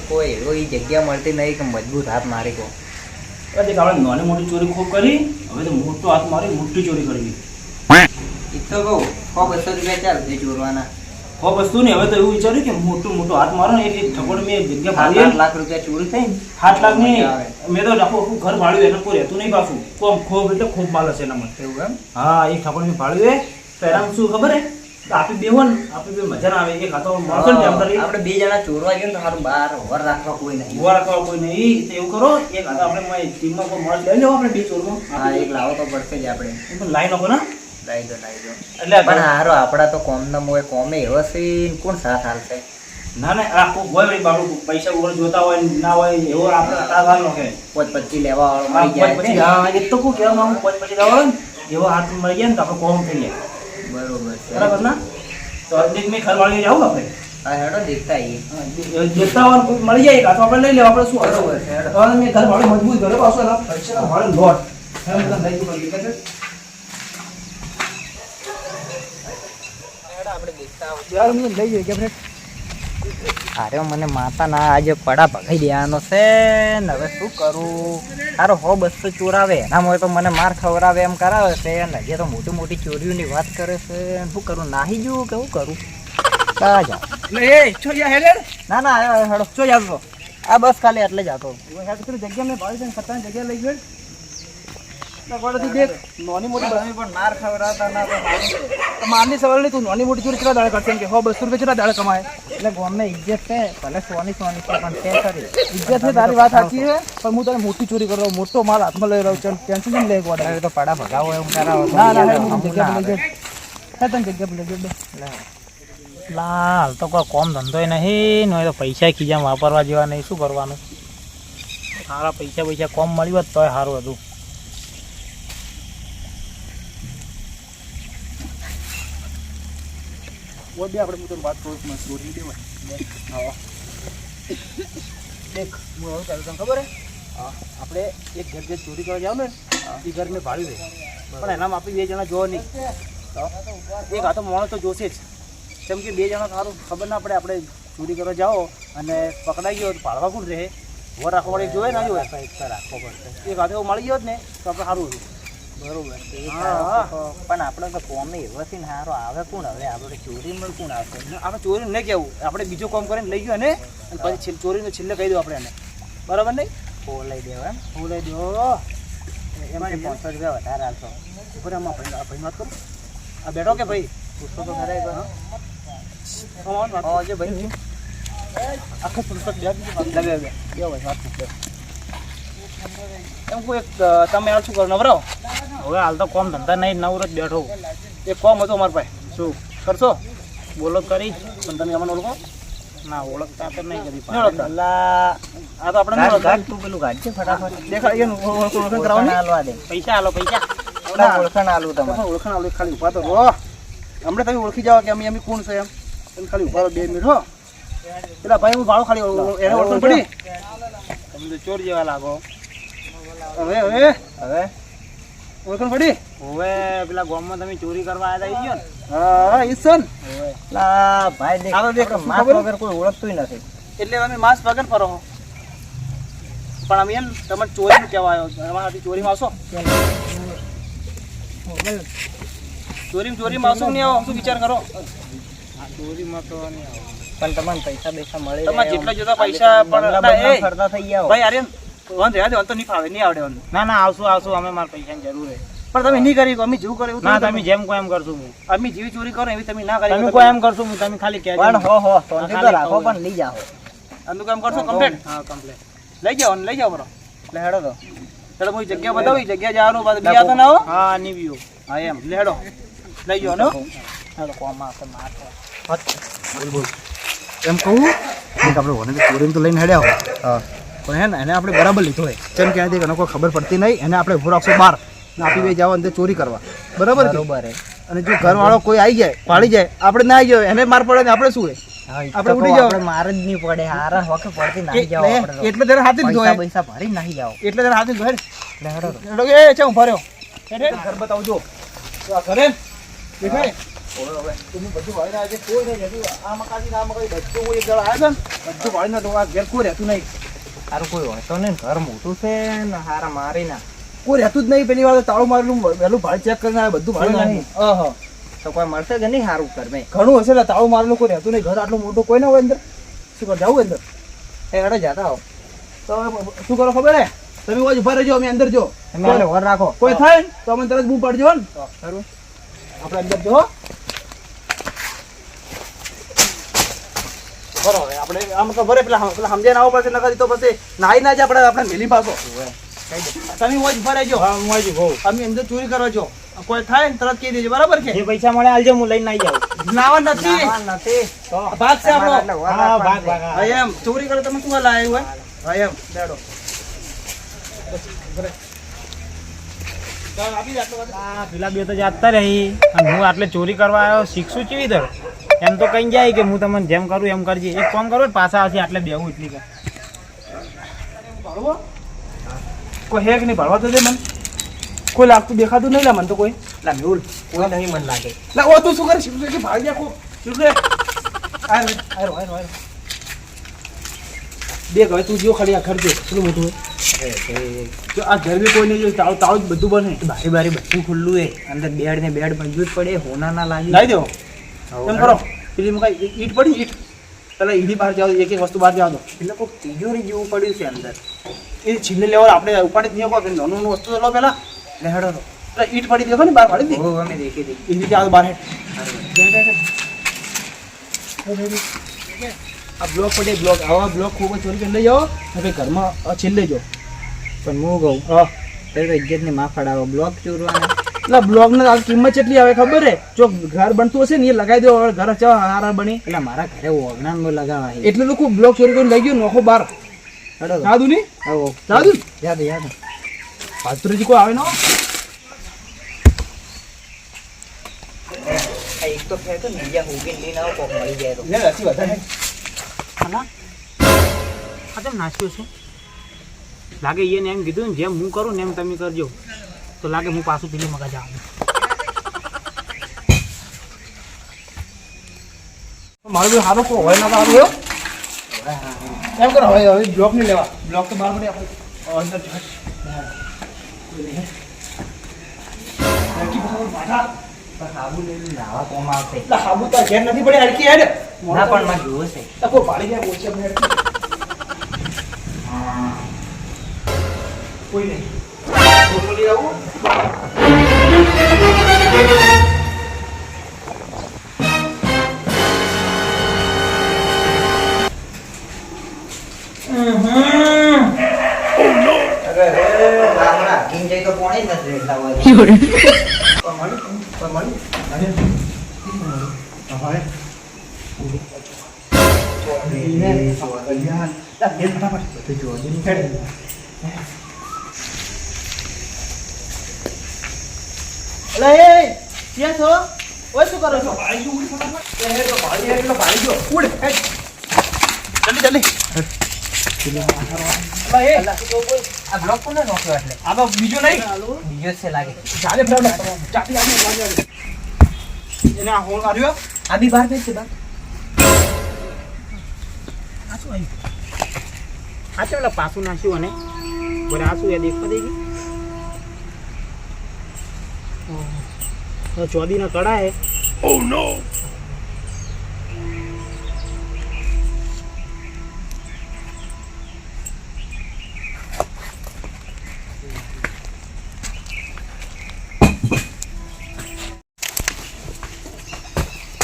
કોઈ એવી જગ્યા મળતી નહીં કે મજબૂત હાથ મારી કો. દેખ આપણે નાની મોટી ચોરી ખૂબ કરી, હવે તો મોટો હાથ મારી મોટી ચોરી કરવી. એ તો કહું 100-200 રૂપિયા ચાલ જે ચોરવાના. હો વસ્તુ ને હવે તો એવું વિચાર્યું કે મોટો હાથ મારો ને એટલે ઠકોડ મેં જગ્યા ભાડી 8 લાખ રૂપિયા ચોરી થઈ ને 8 લાખ ની મેં તો આખું ઘર ભાડ્યું એટલે કોઈ રહેતું નહીં પાછું. ખૂબ એટલે ખૂબ માલ હશે એના માટે. એવું એમ? હા, એક ઠકોડ મેં ભાડ્યું તો એના શું ખબર હે, આપી બે હોન આપી બે મજા ના આવે. એક હાથો માણસો ને તેમ કરી આપણે 2 જણા ચોરવા ગયો તો સારું બહાર વર રાખવા કોઈ નહીં. ઉભા રાખવા કોઈ નહીં. તો એવું કરો, એક હાથો આપણે ટીમમાં કોઈ માણસ લઈ લેવો આપણે 2 ચોરમાં. હા, એક લાવો તો પડશે જ આપણે. એ પણ લાઈ નાખો ના લાવી દો. એટલે પણ હારો આપડા તો કોમના મોય કોમે એવો છે કોણ સાથ હાલશે. ના ના આખું હોય વળી બાબુ પૈસા વગર જોતા હોય ના હોય એવો આપણે તાર નો કે 25 લેવા વાળો મળી જાય પછી હા એ તો કો કેવા માંગુ 25 લેવા હોય ને એવો હાથ મળી જાય ને તો આપણે કોમ થઈ જાય. બરોબર છે. બરાબર ના? તો અધિક મેં ખરવાળી જાવ આપણે. હા હેડો દેખતા આવીએ. જેતા વાર મળી જાય કાં તો આપણે લઈ લેવા. આપણે શું બરોબર છે હેડો. તો મેં ઘર વાળો મજબૂત કરે પાછો ના પૈસા વાળો લોટ હે બધા લઈ જવા દીકત છે. હેડો આપણે દેખતા આવો. યાર મને લઈ જાય કે આપણે અરે મને માતા ના આજે પડા ભગાઈ દેવાનો છે ને હવે શું કરું. સારો 100-200 ચોરાવે એનામાં તો મને માર ખવડાવે એમ કરાવે છે ને હજી તો મોટી મોટી ચોરીઓની વાત કરે છે. શું કરું, નાહી જવું કે શું કરું? કા જા લે એ છો યા હેડે ના ના આવ્યો હેડો. છો યાર તો આ બસ ખાલી એટલે જ હતો. યાર તો જગ્યા મેં ભાડી છે ખતરાની જગ્યા લઈ ગયો ના ગોળથી દેખ નાની મોટી તમે પણ માર ખવડાવતા ના તો સારું છે. મારની સવાલ નહીં તું નાની મોટી ચોરી કેટલા દાડા કરશે એમ કે 100-200 રૂપિયા કેટલા દાડા કમાય. એટલે ગામમાં ઇજ્જત છે ભલે સોની છે પણ તે કરી ઇજ્જત છે તારી વાત સાચી છે પણ હું તને મોટી ચોરી કરો મોટો માલ હાથમાં લઈ રહ્યો છું ટેન્શન નહીં લે ગોડા. તો પડા ભગાવો એમ કરાવો તો ના ના યાર હમું ના જગ્યા આવે. લઈ જાય તને જગ્યા પર લઈ જાય લાલ તો કોઈ કોમ ધંધોય નહીં ને તો પૈસા ખીજા વાપરવા જેવા નહીં. શું કરવાનું? સારા પૈસા કોમ મળ્યું હોત તોય સારું હતું. वो भी આપણે હું વાત કરું છું ચોરી દેવાય હા દેખ હું એવું કરું તને ખબર હે આપણે એક ઘર જે ચોરી કરવા જાવ ને એ ઘર મેં ભાડ્યું છે પણ એનામાં આપણે 2 જણા જોવો નહીં. એક હાથો માણસ તો જોશે જ કેમ કે 2 જણા સારું ખબર ના પડે. આપણે ચોરી કરવા જાઓ અને પકડાઈ ગયો તો ભાડવા કોણ રહે? વર રાખવા વાળી જોવે ના જોવે રાખવો પડશે. એક હાથે એવું મળી ગયો જ ને તો આપણે સારું હતું. બરોબર છે. હા. પણ આપણે તો કોમે એવો છે ને હારો આવે કોણ હવે આપણે ચોરીમાં કોણ આવશે? આપણે ચોરી નહીં કહેવું, આપણે બીજું કામ કરીને લઈ ગયો ને અને પછી ચોરીને છેલ્લે કહી દો આપણે એને. બરાબર નહીં? લઈ દેવા એમ. હું લઈ દો એમાં 500 રૂપિયા વધારે હાલશો. ઉપર આમાં ભાઈ વાત કરું આ બેઠો કે ભાઈ પૂછતો તો ખરા એક વાર. જે ભાઈ આખા પુસ્તક વાત પૂછે એમ કોઈ તમે આ શું કરો નવરાવ હવે હાલ તો કોમ ધંધા નહીં, નવરો જ બેઠો. એક કોમ હતો મારા પાસે શું કરશો બોલો કરી? પણ તમે અમને ઓળખો ના ઓળખતા તો નહીં કદી. નહીં ઓળખતા? પેલા આ તો આપણે નહીં ઓળખતા. ગાઢ તું પેલું ગાઢ છે ફટાફટ. દેખાડ એનું ઓળખાણ ઓળખાણ કરાવવાની હાલવા દે. પૈસા હાલો પૈસા. ના, ઓળખાણ હાલું તમારે. ઓળખાણ આલો ખાલી ઉભા તો રહો. હમણાં તમે ઓળખી જાઓ કે અમે કોણ છે એમ તમે ખાલી ઉભા રહો 2 મિનિટ હો. પેલા ભાઈ હું ભાડો ખાલી એને ઓળખાણ પડી. તમે તો ચોર જેવા લાગો. હવે હવે ઓળખાણ પડી. હવે પેલા ગામમાં તમે ચોરી કરવા આવ્યા હતા ઈ ગયો ને? હા ઈસન લા ભાઈ દેખ આ તો દેખ, આપણે માસ ખબર? વગર કોઈ ઓળખતું નથી. એટલે તમે માસ વગર ફરો છો. પણ અમે એમ તમને ચોરીનું કહેવા આવ્યો અમારાથી ચોરીમાં આવશો ચોરીમાં આવશો નહીં આવો શું વિચાર કરો? આ ચોરીમાં તો નહીં આવે. પણ તમને પૈસા પૈસા મળે તમારે જેટલા જોતા પૈસા પણ એ, ફરતા થઈ ગયા ભાઈ આર્યન વાંધો રહેવા દે, વાંધો નહીં ફાવે નહીં આવડે વાંધો. ના ના આવશું અમે મારા પૈસાની જરૂર છે. પણ તમે નહીં કરી અમે જેવું કરે એવું ના થોડું તમે જેમ કોઈ એમ કરશું હું. અમે જેવી ચોરી કરો એવી તમે ના કરી તમે કોઈ એમ કરશું હું. તમે ખાલી કહેજો. પણ હો શાંતિ તો ખાલી રાખો કહું. પણ લઈ જાઓ. અંદુ કામ કરશો કમ્પ્લીટ હા કમ્પ્લેટ. લઈ જાઓ લઈ જાઓ બરો. એટલે હેડો તો. ચાલો હું જગ્યા બતાવી જગ્યા જવાનું પાછું બી આવતા ના હો. હા નીવ્યું. હા એમ લેડો લઈ જાઓ ને હેડો કોમ આવશે માર. બોલ એમ કહું કે આપણે વને ચોરીને તો લઈને હેડ્યા હોય હા પણ હે ને એને આપણે બરાબર લીધો હોય કેમ કે એને કોઈ ખબર પડતી નહીં. એને આપણે ઉભો રાખશો બહાર ને આપી બે જાવ અંદર ચોરી કરવા બરાબર કે? બરોબર હે. અને જો ઘરવાળો કોઈ આવી જાય પાડી જાય આપણે ના આવી જાય એને માર પડે ને આપણે શું હોય હા, ઈ આપણે તો ઉડી કહું, જાઓ. આપણે માર જ નહીં પડે. હારા વખત પડતી નાહી જાઓ આપણે તો. એટલે તારે હાથ જ પૈસા ધોય પૈસા ભરી નાહી જાઓ. એટલે તારે હાથ જ ધોય એટલે હેડો તો. એ છે ઉભા રહ્યો ઘર બતાવજો આ ઘરે દેખાય તો હું બધું વાળીને આજે કોઈ નહીં રહેતું. આ મકાન આ મકાન બધું હું એક જણ આવ્યો ને બધું વાળીને તો આ ઘેર કોઈ રહેતું નહીં. તારું કોઈ હોય તો ને ઘર મોટું છે ને હારા મારી ના કોઈ રહેતું જ નહીં. પેલી વાર તો તાળું મારેલું વહેલું ભાડે ચેક કરીને આવે બધું ભાડે નહીં. તો કોઈ મળશે કે નહીં સારું કર ભાઈ ઘણું હશે એટલે તાળું મારેલું કોઈ રહેતું નહીં. ઘર આટલું મોટું કોઈ ના હોય અંદર. શું કર જવું અંદર એ હેડો જતા આવો તો શું કરો ખબર હે તમે કોઈ ઉભા રહેજો અમે અંદર જો તમે આને વર રાખો કોઈ થાય ને તો અમે તરત બૂમ પાડજો ને ખરું આપણે અંદર જો બરોબર આપણે આમ તો ભરે પેલા સમજે ના આવો પડશે નકર તો પછી નાઈ ના જાય આપણે મેલી પાછો તમે હોય ઉભા રહેજો હા હું આવી બહુ અમે અંદર ચોરી કરવા જો કોઈ થાય ને તરત કહી દેજો બરાબર કે જે પૈસા મળે આલજો હું લઈને આવી જાઉં નાવા નથી નથી તો ભાગ છે આપણો એટલે વર હા રાખવાનું ભાગ છે. ભાગ હા. હા એમ ચોરી કરે તમે શું લાવ્યા હોય હા એમ બેડો આ પેલા બે તો જાતા રહી અને હું આટલે ચોરી કરવા આવ્યો શીખશું ચીવી દર એમ તો કઈ જાય કે હું તમને જેમ કરું એમ કરજે એક કામ કરો પાછા આવશે આટલે બેવું એટલી કર ભણવો કોઈ હે કે નહીં ભણવા તો દે મને કોઈ લાગતું દેખાતું નહીં લા મને તો કોઈ લા મેહુલ કોઈ નહીં મન લાગે લા ઓ તું શું કરે શીખું કે ભાગ જા કો શીખું આયો દેખ હવે તું જો ખાલી આ ઘર દે કેટલું મોટું હોય જો આ ઘર બી કોઈ નહીં જો તાળું તાળું જ બધું બને બારી બારી બધું ખુલ્લું હે અંદર બેડ ને બેડ મજબૂત પડે હોના ના લાગે લાવી દેવો એમ કરો પેલી માં કઈ ઈટ પડી ઈટ પેલા ઈડી બહાર જાવ એક એક વસ્તુ બહાર જાવ દો એટલે કોઈ તિજોરી જેવું પડ્યું છે અંદર એ છીને લેવા આપણે ઉપાડી જ નહીં કહો નાનું નાનું વસ્તુ તો લો પેલા એટલે હેડો તો પેલા ઈટ પડી દેખો ને બહાર પાડી દે ઓ અમે દેખી દે એ રીતે આ બહાર હેઠ આ બ્લોક પડે બ્લોક આવા બ્લોક ખૂબ ચોરી કરી લઈ જાઓ અને ઘરમાં છીન લઈ જાઓ પણ હું કહું હા તો ઇજ્જત ની માં ફડાવો બ્લોક ચોરવાના એટલે બ્લોક ને આ કિંમત કેટલી આવે ખબર હે જો ઘર બનતું હશે ને એ લગાવી દો હવે ઘર ચા હારા બની એટલે મારા ઘરે ઓગણાન નો લગાવા છે એટલે તો ખૂબ બ્લોક ચોરી કરીને લઈ ગયો નોખો બાર હેડો તો. જાદુ નહીં આવો જાદુ યાદ યાદ પાત્રજી કોઈ આવે ને આ એક તો ફેંકો ને બીજા હોગીને લઈને આવો કોક મળી જાય તો લે રસી વધારે આ તેમ નાસ્યો છે લાગે એને એમ કીધું ને જેમ હું કરું ને એમ તમે કરજો તો લાગે હું પાછું પેલી મગજ આવું મારું બી હારો કોઈ હોય ના તો હારું એમ કરો હવે હવે બ્લોક નહીં લેવા બ્લોક તો બહાર પડે આપણે અંદર સાબુ લઈને નાવા કોમ આવશે હાબુ તો ઘેર નથી પડે હડકી હેડ ના પણ માં જોવું છે કોઈ પાડી જાય ઓછી આપણે કોઈ નહીં બોલી આવું રામડા કિંગ જઈ તો પોણી જ નથી એટલા હોય ક્યાં છો ઓય શું કરો છો જલ્દી આ બ્લોક કોને નોખ્યો એટલે આ તો બીજો નહીં બીજો જ છે લાગે ચાલે ચાપી એને આ હોલ માર્યો આ બી બહાર બેસી બા આ શું આવ્યું આ ચાલો પાછું નાખ્યું અને બોલે આ શું એ દેખવા દે તો ચોદીના કડા હે ઓ નો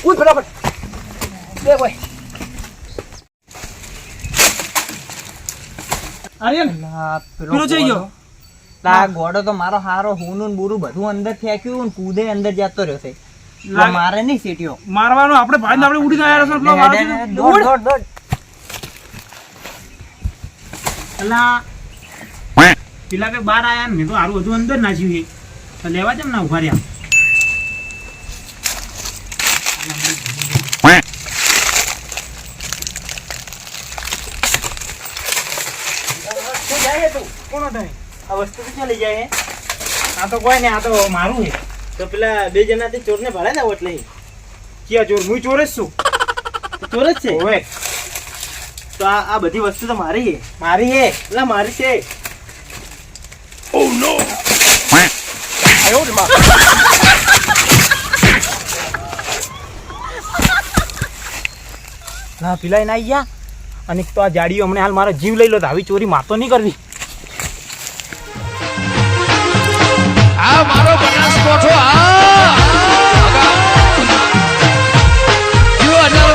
કૂદ ફટાફટ બે ભાઈ આર્યન પેલો જઈ ગયો આ ગોડો તો મારો હારો હુનું ને બુરું બધું અંદર ફેંક્યું ને કૂદે અંદર જતો રહ્યો છે એટલે મારે નહીં સીટ્યો મારવાનો આપણે ભાઈ આપણે ઉડીને આવ્યા છો પેલો મારો છે. દોડ દોડ દોડ અલા પેલા કે બહાર આયા ને મેં તો હારું બધું અંદર નાખ્યું છે તો લેવા કેમ ના ઉભા રહ્યા શું જાય તું કોણ તમે આ વસ્તુ તો ચાલી જાય આ તો કોઈ ને આ તો મારું છે તો પેલા બે જણાથી ચોરને ભરાય ને એટલે ક્યાં ચોર? હું ચોર જ છું. ચોર જ છે ઓવે તો આ બધી વસ્તુ તો મારી છે. મારી હે. એટલે મારી છે. ના પેલા એને આવી ગયા અને એક તો આ જાડીઓ હમણાં હાલ મારો જીવ લઈ લો તો આવી ચોરી માર તો નહીં કરવી.